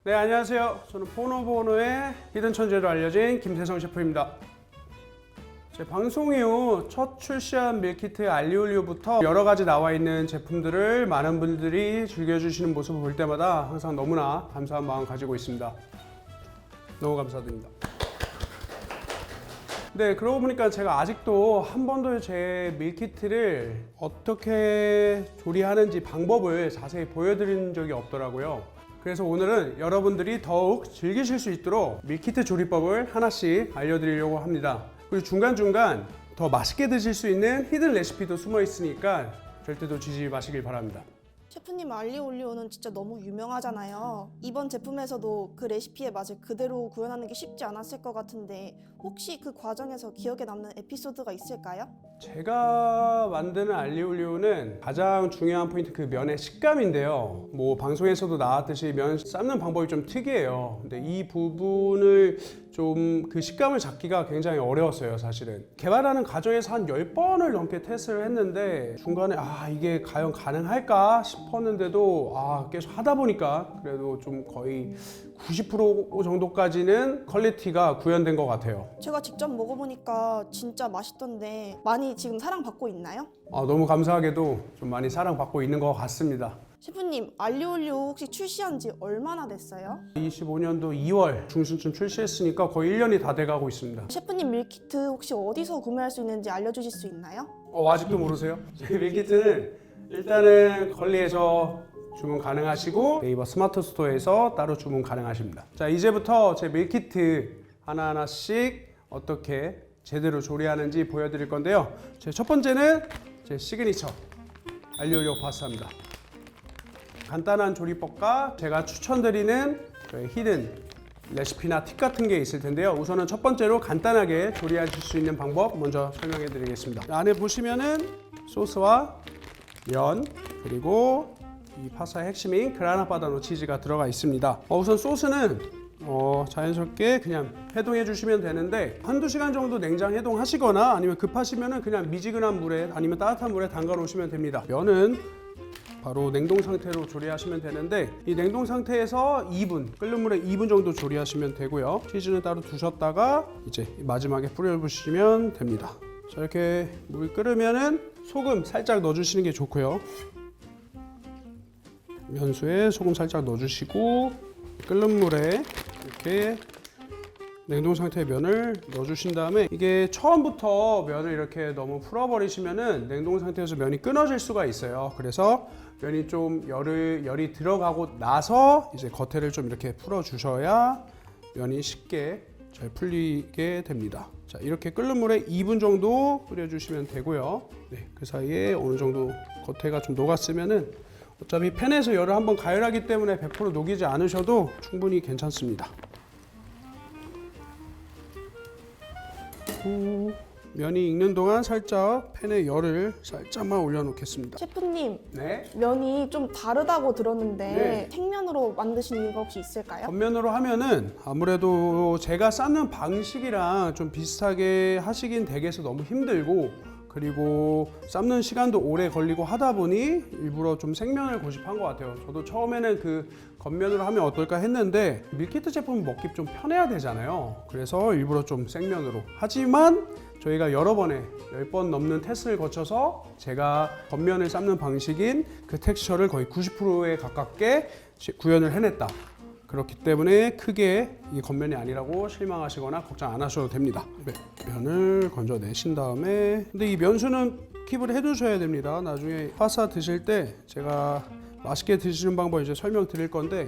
네, 안녕하세요. 저는 보노보노의 히든 천재로 알려진 김태성 셰프입니다. 제 방송 이후 첫 출시한 밀키트 알리올리오부터 여러 가지 나와 있는 제품들을 많은 분들이 즐겨주시는 모습을 볼 때마다 항상 너무나 감사한 마음 가지고 있습니다. 너무 감사드립니다. 네, 그러고 보니까 제가 아직도 한 번도 제 밀키트를 어떻게 조리하는지 방법을 자세히 보여드린 적이 없더라고요. 그래서 오늘은 여러분들이 더욱 즐기실 수 있도록 밀키트 조리법을 하나씩 알려드리려고 합니다. 그리고 중간중간 더 맛있게 드실 수 있는 히든 레시피도 숨어 있으니까 절대 놓치지 마시길 바랍니다. 셰프님 알리올리오는 진짜 너무 유명하잖아요. 이번 제품에서도 그 레시피의 맛을 그대로 구현하는 게 쉽지 않았을 것 같은데 혹시 그 과정에서 기억에 남는 에피소드가 있을까요? 제가 만드는 알리올리오는 가장 중요한 포인트 그 면의 식감인데요. 뭐 방송에서도 나왔듯이 면 삶는 방법이 좀 특이해요. 근데 이 부분을 좀 그 식감을 잡기가 굉장히 어려웠어요, 사실은. 개발하는 과정에서 한 10번을 넘게 테스트를 했는데 중간에 이게 과연 가능할까 싶었는데도 계속 하다 보니까 그래도 좀 거의 90% 정도까지는 퀄리티가 구현된 것 같아요. 제가 직접 먹어보니까 진짜 맛있던데 많이 지금 사랑받고 있나요? 너무 감사하게도 좀 많이 사랑받고 있는 것 같습니다. 셰프님 알리올리오 혹시 출시한 지 얼마나 됐어요? 25년도 2월 중순쯤 출시했으니까 거의 1년이 다 돼가고 있습니다. 셰프님 밀키트 혹시 어디서 구매할 수 있는지 알려주실 수 있나요? 아직도 모르세요? 저희 밀키트는 일단은 걸리에서 주문 가능하시고 네이버 스마트 스토어에서 따로 주문 가능하십니다. 자, 이제부터 제 밀키트 하나하나씩 어떻게 제대로 조리하는지 보여드릴 건데요. 제 첫 번째는 제 시그니처 알리올리오 파스타입니다. 간단한 조리법과 제가 추천드리는 히든 레시피나 팁 같은 게 있을 텐데요. 우선은 첫 번째로 간단하게 조리하실 수 있는 방법 먼저 설명해 드리겠습니다. 안에 보시면은 소스와 면 그리고 이 파스타의 핵심인 그라나 파다노 치즈가 들어가 있습니다. 우선 소스는 자연스럽게 그냥 해동해 주시면 되는데 한두 시간 정도 냉장 해동하시거나 아니면 급하시면 그냥 미지근한 물에 아니면 따뜻한 물에 담가 놓으시면 됩니다. 면은 바로 냉동 상태로 조리하시면 되는데 이 냉동 상태에서 2분 끓는 물에 2분 정도 조리하시면 되고요. 치즈는 따로 두셨다가 이제 마지막에 뿌려주시면 됩니다. 자, 이렇게 물 끓으면은 소금 살짝 넣어주시는 게 좋고요. 면수에 소금 살짝 넣어주시고 끓는 물에 이렇게 냉동 상태의 면을 넣어주신 다음에 이게 처음부터 면을 이렇게 너무 풀어버리시면은 냉동 상태에서 면이 끊어질 수가 있어요. 그래서 면이 좀 열이 들어가고 나서 이제 겉에를 좀 이렇게 풀어주셔야 면이 쉽게 잘 풀리게 됩니다. 자, 이렇게 끓는 물에 2분 정도 끓여주시면 되고요. 네, 그 사이에 어느 정도 겉에가 좀 녹았으면은 어차피 팬에서 열을 한번 가열하기 때문에 100% 녹이지 않으셔도 충분히 괜찮습니다. 면이 익는 동안 살짝 팬에 열을 살짝만 올려놓겠습니다. 셰프님 네. 면이 좀 다르다고 들었는데 네. 생면으로 만드신 이유가 혹시 있을까요? 겉면으로 하면은 아무래도 제가 삶는 방식이랑 좀 비슷하게 하시긴 댁에서 너무 힘들고 그리고 삶는 시간도 오래 걸리고 하다 보니 일부러 좀 생면을 고집한 것 같아요. 저도 처음에는 그 겉면으로 하면 어떨까 했는데 밀키트 제품 먹기 좀 편해야 되잖아요. 그래서 일부러 좀 생면으로. 하지만 저희가 여러 번에 10번 넘는 테스트를 거쳐서 제가 겉면을 삶는 방식인 그 텍스처를 거의 90%에 가깝게 구현을 해냈다. 그렇기 때문에 크게 이 겉면이 아니라고 실망하시거나 걱정 안 하셔도 됩니다. 면을 건져내신 다음에 근데 이 면수는 킵을 해두셔야 됩니다. 나중에 파스타 드실 때 제가 맛있게 드시는 방법 이제 설명드릴 건데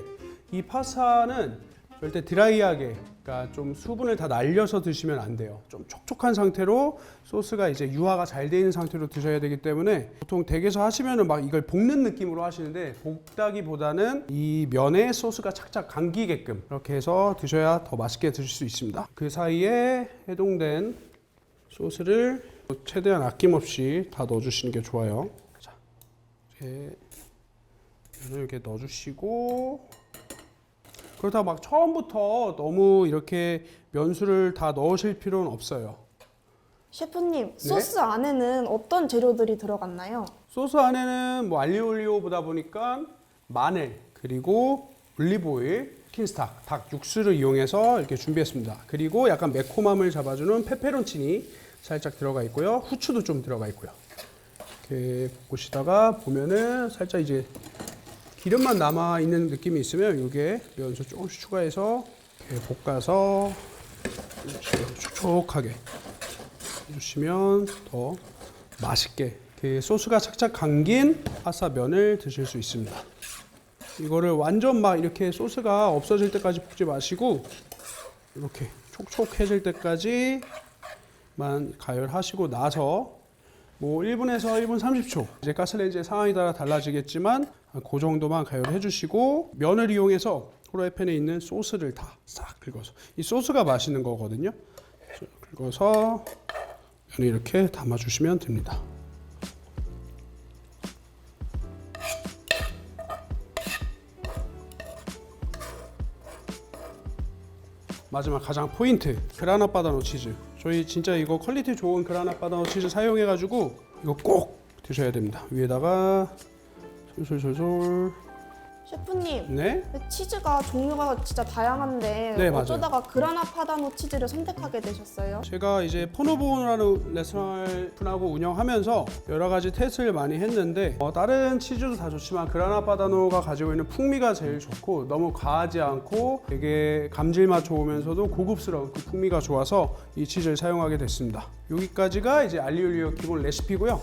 이 파스타는 절대 드라이하게 그러니까 좀 수분을 다 날려서 드시면 안 돼요. 좀 촉촉한 상태로 소스가 이제 유화가 잘 돼 있는 상태로 드셔야 되기 때문에 보통 댁에서 하시면은 막 이걸 볶는 느낌으로 하시는데 볶다기보다는 이 면에 소스가 착착 감기게끔 그렇게 해서 드셔야 더 맛있게 드실 수 있습니다. 그 사이에 해동된 소스를 최대한 아낌없이 다 넣어주시는 게 좋아요. 자, 이렇게 면을 이렇게 넣어주시고 그렇다고 막 처음부터 너무 이렇게 면수를 다 넣으실 필요는 없어요. 셰프님 소스 안에는 어떤 재료들이 들어갔나요? 소스 안에는 뭐 알리올리오 보다 보니까 마늘 그리고 올리브오일 치킨 스탁, 닭 육수를 이용해서 이렇게 준비했습니다. 그리고 약간 매콤함을 잡아주는 페페론치니 살짝 들어가 있고요. 후추도 좀 들어가 있고요. 이렇게 볶으시다가 보면은 살짝 이제 기름만 남아 있는 느낌이 있으면 이게 면수 조금씩 추가해서 이렇게 볶아서 촉촉하게 해주시면 더 맛있게 그 소스가 착착 감긴 파스타면을 드실 수 있습니다. 이거를 완전 막 이렇게 소스가 없어질 때까지 볶지 마시고 이렇게 촉촉해질 때까지만 가열하시고 나서 뭐 1분에서 1분 30초 이제 가스레인지의 상황에 따라 달라지겠지만 그 정도만 가열해 주시고 면을 이용해서 프라이팬에 있는 소스를 다 싹 긁어서 이 소스가 맛있는 거거든요. 긁어서 면을 이렇게 담아 주시면 됩니다. 마지막 가장 포인트 그라나 바다노 치즈. 저희 진짜 이거 퀄리티 좋은 그라나 바다노 치즈 사용해 가지고 이거 꼭 드셔야 됩니다. 위에다가 솔솔솔솔. 셰프님, 네? 치즈가 종류가 진짜 다양한데 네, 맞아요. 어쩌다가 그라나 파다노 치즈를 선택하게 되셨어요? 제가 이제 포노보라는 레스토랑을 오픈하고 운영하면서 여러 가지 테스트를 많이 했는데 다른 치즈도 다 좋지만 그라나 바다노가 가지고 있는 풍미가 제일 좋고 너무 과하지 않고 되게 감질맛 좋으면서도 고급스러운 그 풍미가 좋아서 이 치즈를 사용하게 됐습니다. 여기까지가 이제 알리올리오 기본 레시피고요.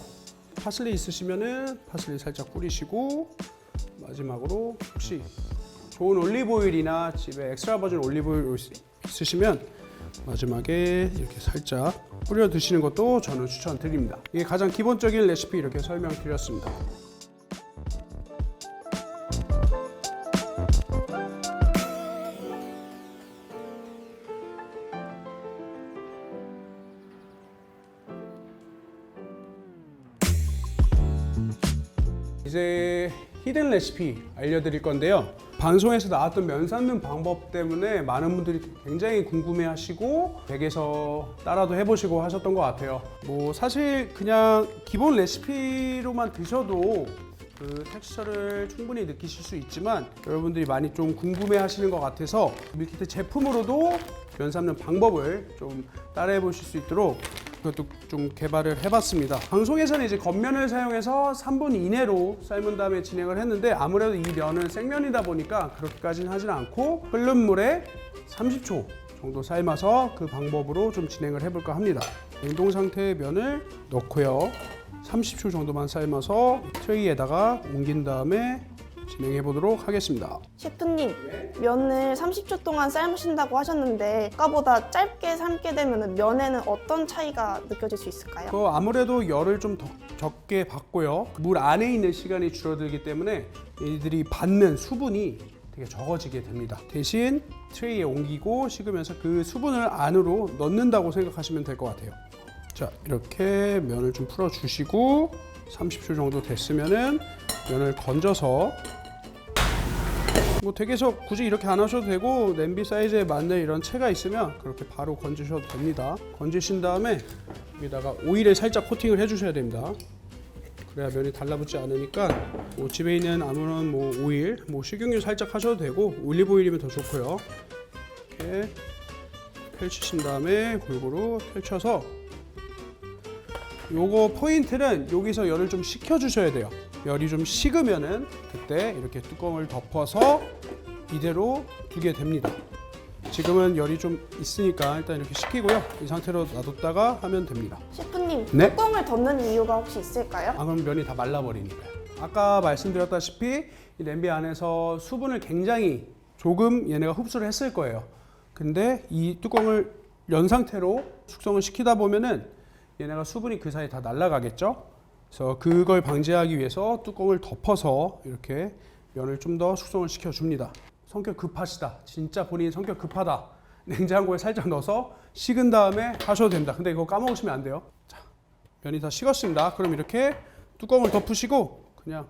파슬리 있으시면은 파슬리 살짝 뿌리시고 마지막으로 혹시 좋은 올리브오일이나 집에 엑스트라 버진 올리브오일 있으시면 마지막에 이렇게 살짝 뿌려 드시는 것도 저는 추천드립니다. 이게 가장 기본적인 레시피 이렇게 설명드렸습니다. 이제 히든 레시피 알려드릴 건데요. 방송에서 나왔던 면 삶는 방법 때문에 많은 분들이 굉장히 궁금해하시고 댁에서 따라도 해보시고 하셨던 것 같아요. 뭐 사실 그냥 기본 레시피로만 드셔도 그 텍스처를 충분히 느끼실 수 있지만 여러분들이 많이 좀 궁금해하시는 것 같아서 밀키트 제품으로도 면 삶는 방법을 좀 따라해 보실 수 있도록 그것도 좀 개발을 해봤습니다. 방송에서는 이제 겉면을 사용해서 3분 이내로 삶은 다음에 진행을 했는데 아무래도 이 면은 생면이다 보니까 그렇게까지는 하진 않고 끓는 물에 30초 정도 삶아서 그 방법으로 좀 진행을 해볼까 합니다. 냉동 상태의 면을 넣고요. 30초 정도만 삶아서 트레이에다가 옮긴 다음에 진행해 보도록 하겠습니다. 셰프님, 면을 30초 동안 삶으신다고 하셨는데 아까보다 짧게 삶게 되면 면에는 어떤 차이가 느껴질 수 있을까요? 아무래도 열을 좀 적게 받고요. 물 안에 있는 시간이 줄어들기 때문에 이들이 받는 수분이 되게 적어지게 됩니다. 대신 트레이에 옮기고 식으면서 그 수분을 안으로 넣는다고 생각하시면 될 것 같아요. 자, 이렇게 면을 좀 풀어주시고 30초 정도 됐으면은 면을 건져서 뭐 댁에서 굳이 이렇게 안 하셔도 되고 냄비 사이즈에 맞는 이런 채가 있으면 그렇게 바로 건지셔도 됩니다. 건지신 다음에 여기다가 오일에 살짝 코팅을 해주셔야 됩니다. 그래야 면이 달라붙지 않으니까 뭐 집에 있는 아무런 뭐 오일, 뭐 식용유 살짝 하셔도 되고 올리브 오일이면 더 좋고요. 이렇게 펼치신 다음에 골고루 펼쳐서 요거 포인트는 여기서 열을 좀 식혀주셔야 돼요. 열이 좀 식으면은 그때 이렇게 뚜껑을 덮어서 이대로 두게 됩니다. 지금은 열이 좀 있으니까 일단 이렇게 식히고요. 이 상태로 놔뒀다가 하면 됩니다. 셰프님, 네? 뚜껑을 덮는 이유가 혹시 있을까요? 그럼 면이 다 말라버리니까요. 아까 말씀드렸다시피 이 냄비 안에서 수분을 굉장히 조금 얘네가 흡수를 했을 거예요. 근데 이 뚜껑을 연 상태로 숙성을 시키다 보면은 얘네가 수분이 그 사이에 다 날아가겠죠. 그래서 그걸 방지하기 위해서 뚜껑을 덮어서 이렇게 면을 좀 더 숙성을 시켜줍니다. 성격 급하시다. 진짜 본인 성격 급하다. 냉장고에 살짝 넣어서 식은 다음에 하셔도 됩니다. 근데 이거 까먹으시면 안 돼요. 자, 면이 다 식었습니다. 그럼 이렇게 뚜껑을 덮으시고 그냥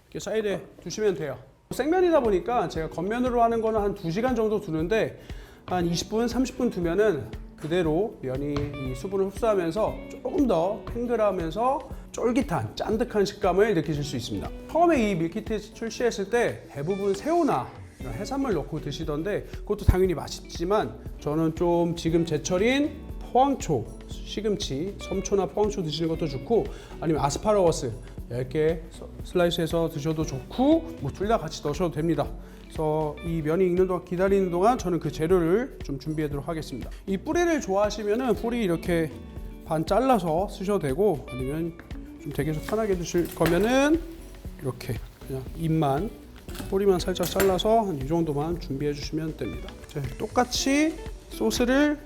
이렇게 사이드에 두시면 돼요. 생면이다 보니까 제가 겉면으로 하는 거는 한 2시간 정도 두는데 한 20분, 30분 두면은 그대로 면이 이 수분을 흡수하면서 조금 더 탱글하면서 쫄깃한 짠득한 식감을 느끼실 수 있습니다. 처음에 이 밀키트 출시했을 때 대부분 새우나 이런 해산물 넣고 드시던데 그것도 당연히 맛있지만 저는 좀 지금 제철인 포항초, 시금치, 섬초나 포항초 드시는 것도 좋고 아니면 아스파라거스 얇게 슬라이스해서 드셔도 좋고 뭐 둘 다 같이 넣으셔도 됩니다. 그래서 이 면이 익는 동안 기다리는 동안 저는 그 재료를 좀 준비하도록 하겠습니다. 이 뿌리를 좋아하시면은 뿌리 이렇게 반 잘라서 쓰셔도 되고 아니면 좀 되게 편하게 드실 거면은 이렇게 그냥 잎만 뿌리만 살짝 잘라서 한 이 정도만 준비해 주시면 됩니다. 자, 똑같이 소스를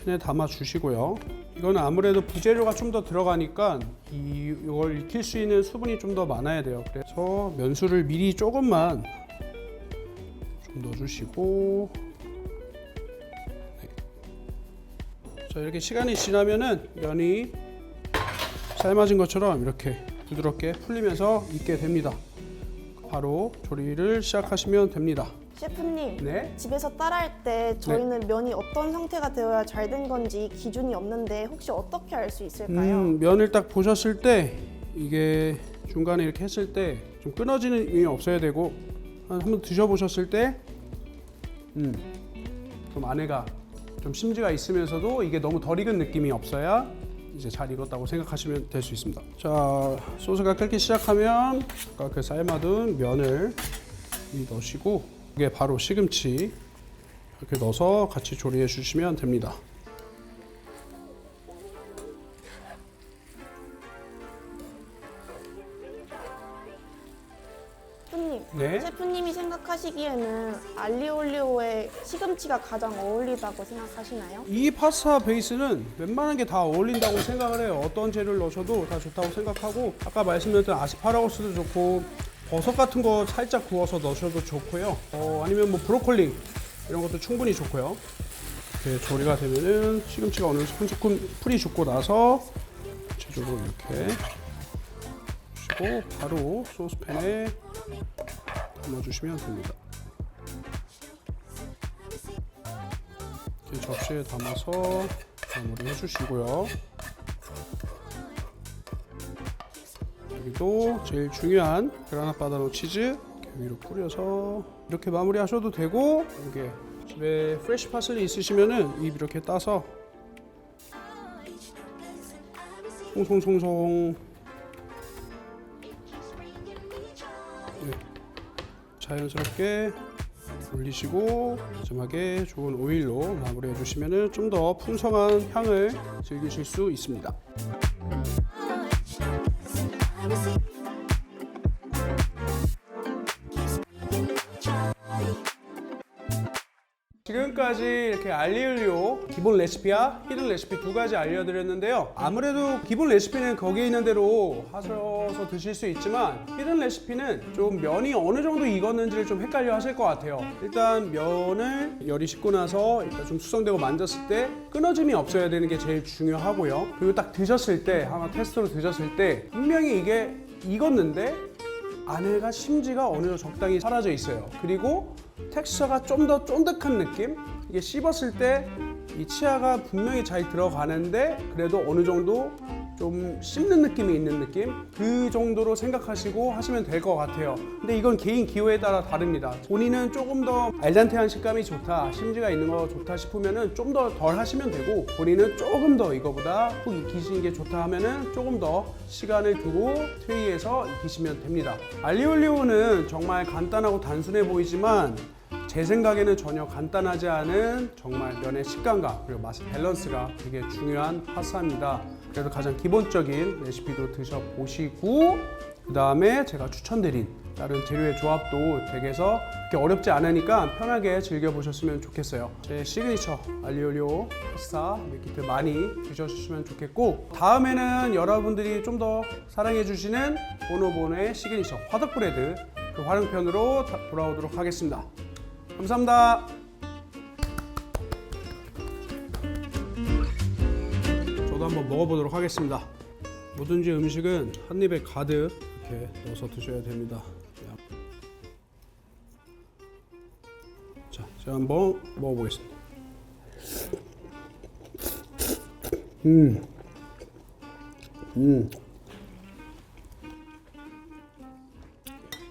팬에 담아 주시고요. 이거는 아무래도 부재료가 좀 더 들어가니까 이걸 익힐 수 있는 수분이 좀 더 많아야 돼요. 그래서 면수를 미리 조금만 좀 넣어주시고 네. 자, 이렇게 시간이 지나면은 면이 삶아진 것처럼 이렇게 부드럽게 풀리면서 익게 됩니다. 바로 조리를 시작하시면 됩니다. 셰프님, 네. 집에서 따라할 때 저희는 면이 어떤 상태가 되어야 잘 된 건지 기준이 없는데 혹시 어떻게 알 수 있을까요? 면을 딱 보셨을 때 이게 중간에 이렇게 했을 때 좀 끊어지는 힘이 없어야 되고 한번 드셔보셨을 때 좀 안에가 좀 심지가 있으면서도 이게 너무 덜 익은 느낌이 없어야 이제 잘 익었다고 생각하시면 될 수 있습니다. 자, 소스가 끓기 시작하면 아까 그 삶아둔 면을 넣으시고 이게 바로 시금치 이렇게 넣어서 같이 조리해 주시면 됩니다. 셰프님, 네. 셰프님이 생각하시기에는 알리올리오에 시금치가 가장 어울리다고 생각하시나요? 이 파스타 베이스는 웬만한 게 다 어울린다고 생각을 해요. 어떤 재료를 넣으셔도 다 좋다고 생각하고 아까 말씀드렸던 아스파라거스도 좋고 버섯 같은 거 살짝 구워서 넣으셔도 좋고요. 아니면 뭐 브로콜리 이런 것도 충분히 좋고요. 이렇게 조리가 되면은 시금치가 어느 정도 조금 풀이 죽고 나서 전체적으로 이렇게 주시고 바로 소스팬에 담아주시면 됩니다. 이렇게 접시에 담아서 마무리 해주시고요. 여기도 제일 중요한 그라나 파다노 치즈 이렇게 위로 뿌려서 이렇게 마무리하셔도 되고 이게 집에 프레시 파슬리 있으시면은 잎 이렇게 따서 송송송송 네. 자연스럽게 올리시고 마지막에 좋은 오일로 마무리해 주시면 좀 더 풍성한 향을 즐기실 수 있습니다. 지금까지 이렇게 알리올리오 기본 레시피와 히든 레시피 두 가지 알려드렸는데요. 아무래도 기본 레시피는 거기에 있는 대로 하셔서 드실 수 있지만 히든 레시피는 좀 면이 어느 정도 익었는지를 좀 헷갈려 하실 것 같아요. 일단 면을 열이 식고 나서 일단 좀 숙성되고 만졌을 때 끊어짐이 없어야 되는 게 제일 중요하고요. 그리고 딱 드셨을 때 아마 테스트로 드셨을 때 분명히 이게 익었는데 안에가 심지가 어느 정도 적당히 사라져 있어요. 그리고 텍스처가 좀 더 쫀득한 느낌? 이게 씹었을 때 이 치아가 분명히 잘 들어가는데 그래도 어느 정도 좀 씹는 느낌이 있는 느낌? 그 정도로 생각하시고 하시면 될 것 같아요. 근데 이건 개인 기호에 따라 다릅니다. 본인은 조금 더 알단테한 식감이 좋다, 심지가 있는 거 좋다 싶으면은 좀 더 덜 하시면 되고 본인은 조금 더 이거보다 푹 익히시는 게 좋다 하면은 조금 더 시간을 두고 트레이에서 익히시면 됩니다. 알리올리오는 정말 간단하고 단순해 보이지만 제 생각에는 전혀 간단하지 않은 정말 면의 식감과 그리고 맛의 밸런스가 되게 중요한 파스타입니다. 그래서 가장 기본적인 레시피도 드셔보시고 그 다음에 제가 추천드린 다른 재료의 조합도 댁에서 그렇게 어렵지 않으니까 편하게 즐겨보셨으면 좋겠어요. 제 시그니처 알리올리오 파스타 밀키트 많이 드셔주시면 좋겠고 다음에는 여러분들이 좀 더 사랑해주시는 보노보노의 시그니처 화덕브레드 그 활용편으로 돌아오도록 하겠습니다. 감사합니다. 저도 한번 먹어보도록 하겠습니다. 뭐든지 음식은 한 입에 가득 이렇게 넣어서 드셔야 됩니다. 자, 제가 한번 먹어보겠습니다.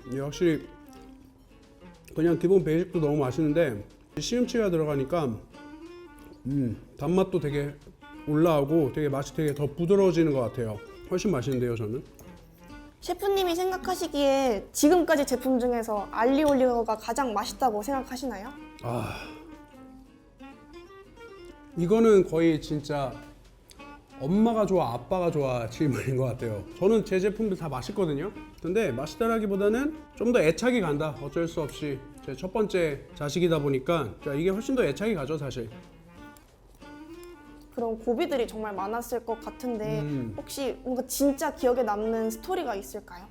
이게 확실히 그냥 기본 베이직도 너무 맛있는데 시금치가 들어가니까 단맛도 되게 올라오고 되게 맛이 되게 더 부드러워지는 것 같아요. 훨씬 맛있는데요, 저는. 셰프님이 생각하시기에 지금까지 제품 중에서 알리올리오가 가장 맛있다고 생각하시나요? 이거는 거의 진짜 엄마가 좋아, 아빠가 좋아 질문인 것 같아요. 저는 제 제품들 다 맛있거든요. 근데 맛있다라기보다는 좀 더 애착이 간다. 어쩔 수 없이 제 첫 번째 자식이다 보니까 이게 훨씬 더 애착이 가죠, 사실. 그런 고비들이 정말 많았을 것 같은데 혹시 뭔가 진짜 기억에 남는 스토리가 있을까요?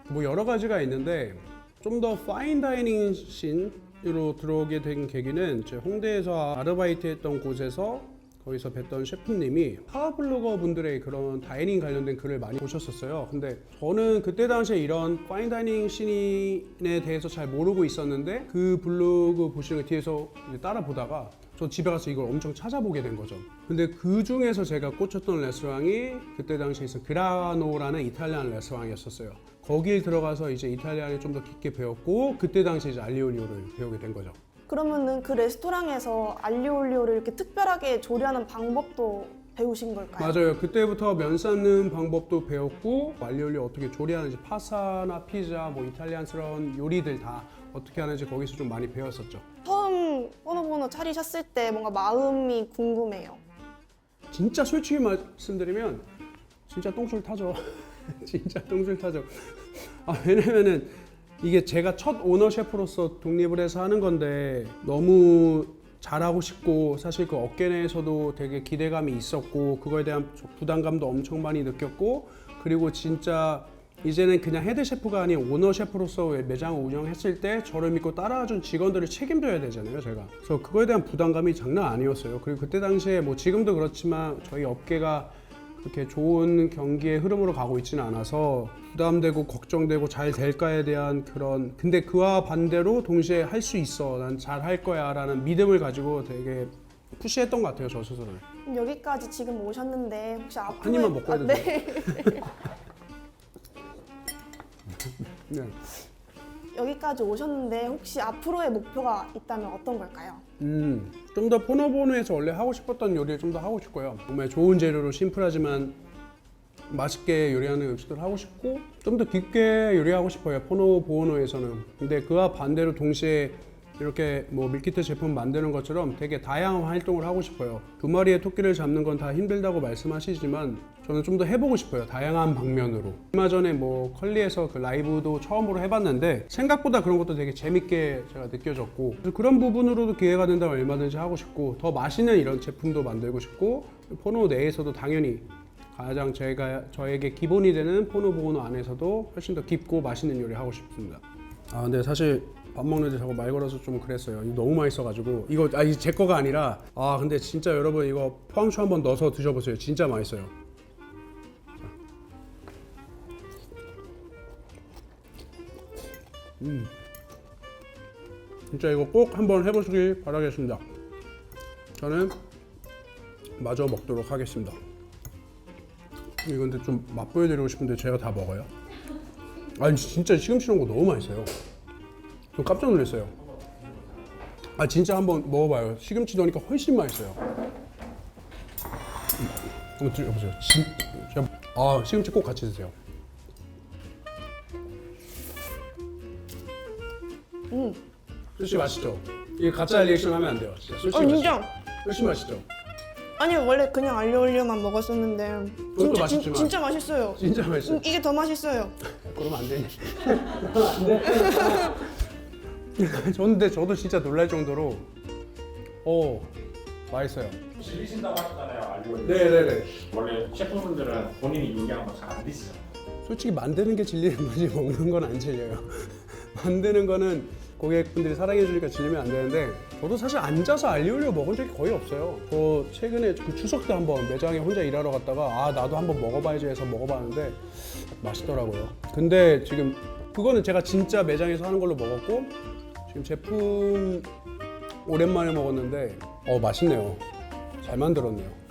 뭐 여러 가지가 있는데 좀 더 파인 다이닝 씬으로 들어오게 된 계기는 제 홍대에서 아르바이트했던 곳에서 거기서 뵀던 셰프님이 파워블로거 분들의 그런 다이닝 관련된 글을 많이 보셨었어요. 근데 저는 그때 당시에 이런 파인 다이닝 씬에 대해서 잘 모르고 있었는데 그 블로그 보시는 거 뒤에서 이제 따라 보다가 저 집에 가서 이걸 엄청 찾아보게 된 거죠. 근데 그 중에서 제가 꽂혔던 레스토랑이 그때 당시에 있었던 그라노라는 이탈리안 레스토랑이었었어요. 거길 들어가서 이제 이탈리아를 좀 더 깊게 배웠고 그때 당시에 이제 알리올리오를 배우게 된 거죠. 그러면은 그 레스토랑에서 알리올리오를 이렇게 특별하게 조리하는 방법도 배우신 걸까요? 맞아요. 그때부터 면 삶는 방법도 배웠고 알리올리오 어떻게 조리하는지 파스타나 피자, 뭐 이탈리안스러운 요리들 다 어떻게 하는지 거기서 좀 많이 배웠었죠. 처음 보노보노 차리셨을 때 뭔가 마음이 궁금해요. 진짜 솔직히 말씀드리면 진짜 똥줄 타죠. 진짜 똥줄 타죠. 왜냐면은 이게 제가 첫 오너 셰프로서 독립을 해서 하는 건데 너무 잘하고 싶고 사실 그 업계 내에서도 되게 기대감이 있었고 그거에 대한 부담감도 엄청 많이 느꼈고 그리고 진짜 이제는 그냥 헤드 셰프가 아닌 오너 셰프로서 매장을 운영했을 때 저를 믿고 따라와준 직원들을 책임져야 되잖아요, 제가. 그래서 그거에 대한 부담감이 장난 아니었어요. 그리고 그때 당시에 뭐 지금도 그렇지만 저희 업계가 그렇게 좋은 경기의 흐름으로 가고 있지는 않아서 부담되고 걱정되고 잘 될까에 대한 그런 근데 그와 반대로 동시에 할 수 있어, 난 잘 할 거야 라는 믿음을 가지고 되게 푸시했던 것 같아요, 저 스스로를. 여기까지 지금 오셨는데 혹시 앞으로 한 입만 먹고 해도 돼요? 네. 네. 여기까지 오셨는데 혹시 앞으로의 목표가 있다면 어떤 걸까요? 좀 더 포노보노에서 원래 하고 싶었던 요리를 좀 더 하고 싶고요. 정말 좋은 재료로 심플하지만 맛있게 요리하는 음식들을 하고 싶고 좀 더 깊게 요리하고 싶어요, 포노보노에서는. 근데 그와 반대로 동시에 이렇게 뭐 밀키트 제품 만드는 것처럼 되게 다양한 활동을 하고 싶어요. 두 마리의 토끼를 잡는 건 다 힘들다고 말씀하시지만 저는 좀 더 해보고 싶어요, 다양한 방면으로. 얼마 전에 뭐 컬리에서 그 라이브도 처음으로 해봤는데 생각보다 그런 것도 되게 재밌게 제가 느껴졌고 그래서 그런 부분으로도 기회가 된다면 얼마든지 하고 싶고 더 맛있는 이런 제품도 만들고 싶고 포노 내에서도 당연히 가장 저에게 기본이 되는 포노보노 안에서도 훨씬 더 깊고 맛있는 요리를 하고 싶습니다. 근데 사실 밥 먹는데 자꾸 말 걸어서 좀 그랬어요. 이거 너무 맛있어가지고 이거 제 거가 아니라 근데 진짜 여러분 이거 포항초 한번 넣어서 드셔보세요. 진짜 맛있어요. 진짜 이거 꼭 한번 해보시길 바라겠습니다. 저는 마저 먹도록 하겠습니다. 이거 근데 좀 맛보여드리고 싶은데 제가 다 먹어요? 아니 진짜 시금치 넣은 거 너무 맛있어요. 좀 깜짝 놀랐어요. 진짜 한번 먹어봐요. 시금치 넣으니까 훨씬 맛있어요. 한번 드셔보세요. 진짜 시금치 꼭 같이 드세요. 솔직히 맛있죠? 이게 가짜 리액션 하면 안 돼요. 진짜 솔직히 진짜? 훨씬 맛있죠? 아니 원래 그냥 알리올리오만 먹었었는데 그것도 맛있지만. 진짜 맛있어요. 진짜 맛있어요. 이게 더 맛있어요. 그러면 안 되니? 근데 저도 진짜 놀랄 정도로 맛있어요. 질리신다고 하셨잖아요, 알리올리오. 네네네. 원래 셰프분들은 본인이 요리하는 거 잘 안 드시잖아요. 솔직히 만드는 게 질리는 거지 먹는 건 안 질려요. 만드는 거는 고객분들이 사랑해 주니까 질리면 안 되는데 저도 사실 앉아서 알리올리오 먹은 적이 거의 없어요. 저 최근에 그 추석 때 한번 매장에 혼자 일하러 갔다가 나도 한번 먹어봐야지 해서 먹어봤는데 맛있더라고요. 근데 지금 그거는 제가 진짜 매장에서 하는 걸로 먹었고 지금 제품 오랜만에 먹었는데 맛있네요. 잘 만들었네요.